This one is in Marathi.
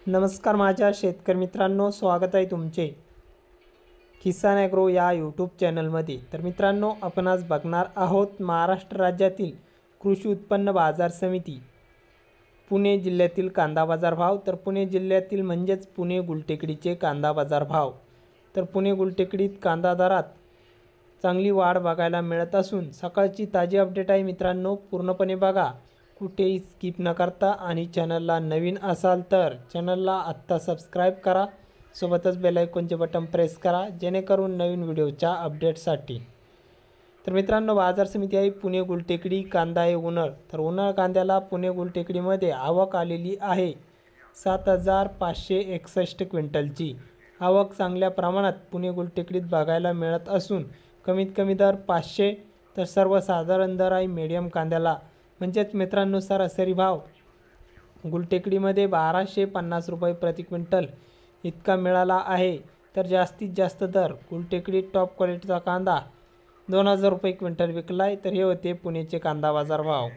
नमस्कार माझ्या शेतकरी मित्रांनो, स्वागत आहे तुमचे किसान ॲग्रो या यूट्यूब चॅनलमध्ये। तर मित्रांनो, आपण आज बघणार आहोत महाराष्ट्र राज्यातील कृषी उत्पन्न बाजार समिती पुणे जिल्ह्यातील कांदा बाजार भाव। तर पुणे जिल्ह्यातील म्हणजेच पुणे गुलटेकडीचे कांदा बाजार भाव। तर पुणे गुलटेकडीत कांदा दरात चांगली वाढ बघायला मिळत असून सकाळची ताजी अपडेट आहे मित्रांनो, पूर्णपणे बघा, कुठेही स्किप न करता। आणि चॅनलला नवीन असाल तर चॅनलला आत्ता सबस्क्राइब करा, सोबतच बेल आयकॉनचे बटन प्रेस करा जेणेकरून नवीन व्हिडिओच्या अपडेटसाठी। तर मित्रांनो, बाजार समिती आहे पुणे गुलटेकडी, कांदा आहे उन्हाळ। तर उन्हाळ कांद्याला पुणे गुलटेकडीमध्ये आवक आलेली आहे 7,561 क्विंटलची। आवक चांगल्या प्रमाणात पुणे गुलटेकडीत बघायला मिळत असून कमीत कमी दर 500 तर सर्वसाधारण दर आहे मीडियम कांद्याला म्हणजेच मित्रांनो सरासरी भाव गुलटेकडीमध्ये 1250 रुपये प्रति क्विंटल इतका मिळाला आहे। तर जास्तीत जास्त दर गुलटेकडी टॉप क्वालिटीचा कांदा 2000 रुपये क्विंटल विकला आहे। तर हे होते पुणेचे कांदा बाजार भाव।